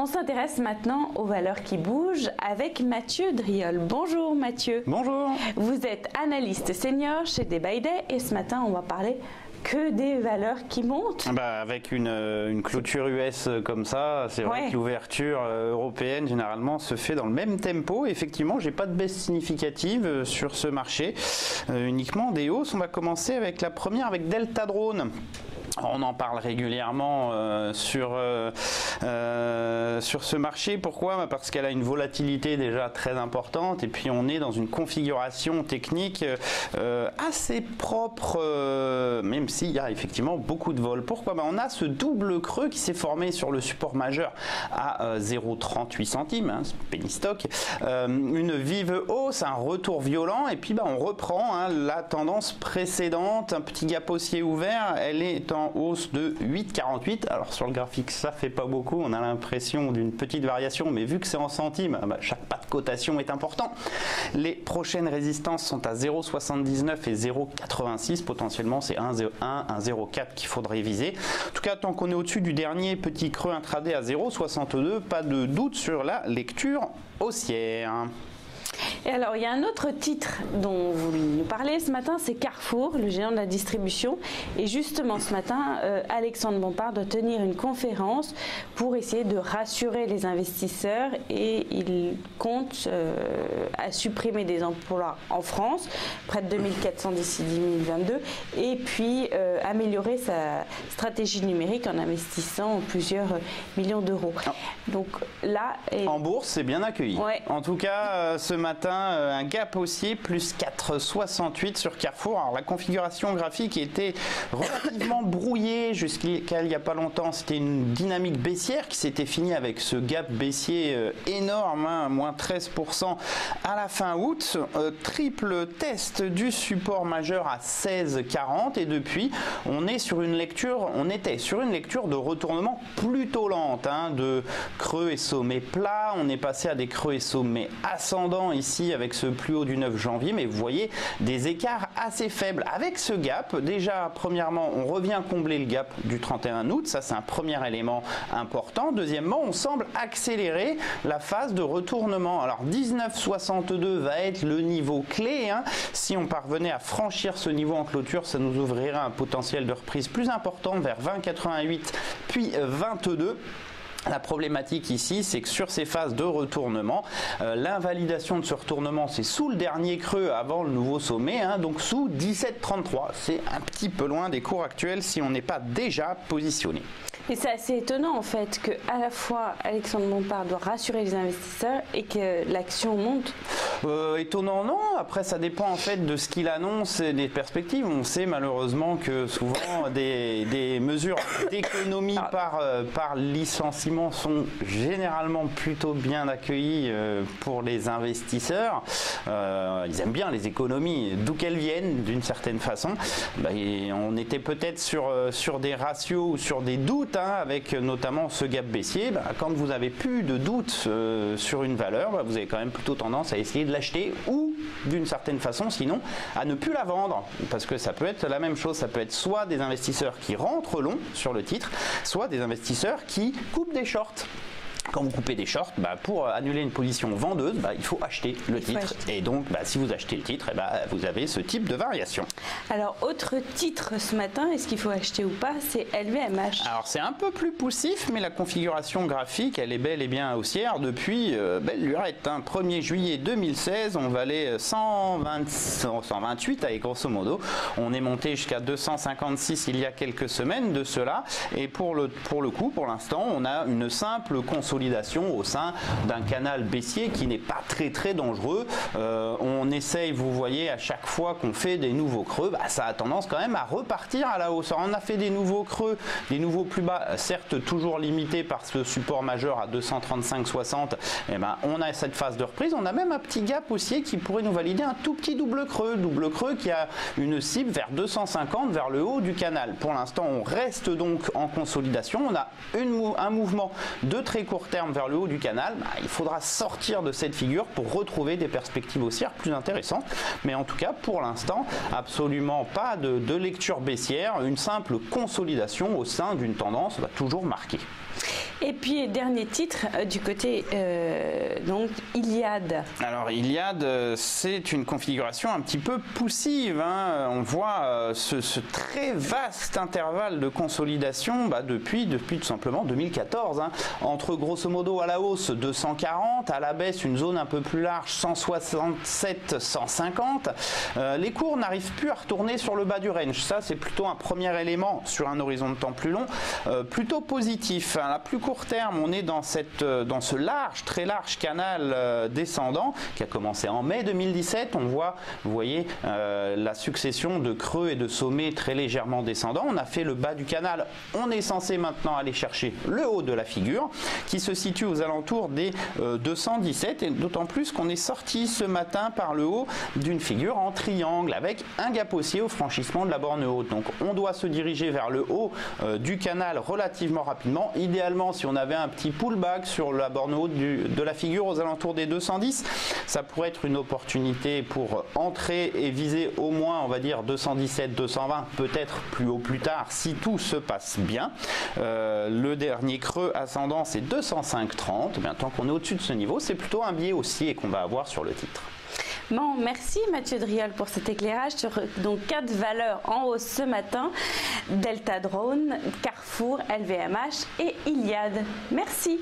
On s'intéresse maintenant aux valeurs qui bougent avec Mathieu Driol. Bonjour Mathieu. Bonjour. Vous êtes analyste senior chez Day by Day et ce matin on va parler que des valeurs qui montent. Avec une clôture US comme ça, c'est vrai que l'ouverture européenne généralement se fait dans le même tempo. Effectivement, j'ai pas de baisse significative sur ce marché, uniquement des hausses. On va commencer avec la première avec Delta Drone. On en parle régulièrement sur ce marché. Pourquoi? Parce qu'elle a une volatilité déjà très importante et puis on est dans une configuration technique assez propre, même s'il y a effectivement beaucoup de vol. Pourquoi? On a ce double creux qui s'est formé sur le support majeur à 0,38 centimes, penny stock, une vive hausse, un retour violent et puis on reprend la tendance précédente, un petit gap haussier ouvert, elle est en hausse de 8,48. Alors sur le graphique ça fait pas beaucoup, on a l'impression d'une petite variation, mais vu que c'est en centimes, chaque pas de cotation est important. Les prochaines résistances sont à 0,79 et 0,86, potentiellement c'est 1,01, 1,04 qu'il faudrait viser. En tout cas, tant qu'on est au-dessus du dernier petit creux intraday à 0,62, pas de doute sur la lecture haussière. Et alors, il y a un autre titre dont vous nous parlez ce matin, c'est Carrefour, le géant de la distribution. Et justement, ce matin, Alexandre Bompard doit tenir une conférence pour essayer de rassurer les investisseurs et il compte à supprimer des emplois en France, près de 2400 d'ici 2022, et puis améliorer sa stratégie numérique en investissant plusieurs millions d'euros. Donc là, en bourse, c'est bien accueilli. Ouais. En tout cas, ce matin, un gap haussier plus 4,68 sur Carrefour. Alors la configuration graphique était relativement brouillée jusqu'à il n'y a pas longtemps. C'était une dynamique baissière qui s'était finie avec ce gap baissier énorme, moins 13% à la fin août. Triple test du support majeur à 16,40 et depuis on était sur une lecture de retournement plutôt lente, de creux et sommets plats. On est passé à des creux et sommets ascendants ici avec ce plus haut du 9 janvier, mais vous voyez des écarts assez faibles. Avec ce gap, déjà premièrement on revient combler le gap du 31 août, ça c'est un premier élément important. Deuxièmement, on semble accélérer la phase de retournement. Alors 19,62 va être le niveau clé, si on parvenait à franchir ce niveau en clôture, ça nous ouvrirait un potentiel de reprise plus important vers 20,88 puis 22. La problématique ici, c'est que sur ces phases de retournement, l'invalidation de ce retournement, c'est sous le dernier creux avant le nouveau sommet, donc sous 17,33. C'est un petit peu loin des cours actuels si on n'est pas déjà positionné. Et c'est assez étonnant en fait que à la fois Alexandre Bompard doit rassurer les investisseurs et que l'action monte. Étonnant non, après ça dépend en fait de ce qu'il annonce et des perspectives. On sait malheureusement que souvent des mesures d'économie par licenciement sont généralement plutôt bien accueillies pour les investisseurs. Ils aiment bien les économies, d'où qu'elles viennent d'une certaine façon. On était peut-être sur des ratios ou sur des doutes, avec notamment ce gap baissier. Quand vous avez plus de doutes sur une valeur, vous avez quand même plutôt tendance à essayer de l'acheter ou d'une certaine façon sinon à ne plus la vendre, parce que ça peut être la même chose, ça peut être soit des investisseurs qui rentrent long sur le titre, soit des investisseurs qui coupent des shorts. Quand vous coupez des shorts, pour annuler une position vendeuse, il faut acheter le titre. Et donc, si vous achetez le titre, vous avez ce type de variation. Alors, autre titre ce matin, est-ce qu'il faut acheter ou pas? C'est LVMH. Alors, c'est un peu plus poussif, mais la configuration graphique, elle est bel et bien haussière depuis belle lurette. 1er juillet 2016, on valait 128, avec grosso modo. On est monté jusqu'à 256 il y a quelques semaines de cela. Et pour le coup, pour l'instant, on a une simple consolidation au sein d'un canal baissier qui n'est pas très dangereux. On essaye, vous voyez, à chaque fois qu'on fait des nouveaux creux, ça a tendance quand même à repartir à la hausse. Alors, on a fait des nouveaux creux, des nouveaux plus bas, certes toujours limités par ce support majeur à 235,60. On a cette phase de reprise. On a même un petit gap haussier qui pourrait nous valider un tout petit double creux qui a une cible vers 250, vers le haut du canal. Pour l'instant, on reste donc en consolidation. On a un mouvement de très court terme vers le haut du canal. Il faudra sortir de cette figure pour retrouver des perspectives haussières plus intéressantes. Mais en tout cas, pour l'instant, absolument pas de lecture baissière, une simple consolidation au sein d'une tendance toujours marquée. Et puis, dernier titre du côté donc Iliad. Alors Iliad, c'est une configuration un petit peu poussive. On voit ce très vaste intervalle de consolidation depuis tout simplement 2014. Entre grosso modo à la hausse 240, à la baisse une zone un peu plus large 167, 150. Les cours n'arrivent plus à retourner sur le bas du range. Ça, c'est plutôt un premier élément sur un horizon de temps plus long, plutôt positif. À plus court terme, on est dans ce large, très large canal descendant qui a commencé en mai 2017. On voit, vous voyez, la succession de creux et de sommets très légèrement descendants. On a fait le bas du canal. On est censé maintenant aller chercher le haut de la figure qui se situe aux alentours des 217, et d'autant plus qu'on est sorti ce matin par le haut d'une figure en triangle avec un gap haussier au franchissement de la borne haute. Donc on doit se diriger vers le haut du canal relativement rapidement. Idéalement, si on avait un petit pullback sur la borne haute de la figure aux alentours des 210, ça pourrait être une opportunité pour entrer et viser au moins, on va dire, 217, 220, peut-être plus haut plus tard si tout se passe bien. Le dernier creux ascendant, c'est 205,30. Bien, tant qu'on est au-dessus de ce niveau, c'est plutôt un biais haussier qu'on va avoir sur le titre. Bon, merci Mathieu Driol pour cet éclairage sur donc 4 valeurs en hausse ce matin: Delta Drone, Carrefour, LVMH et Iliad. Merci.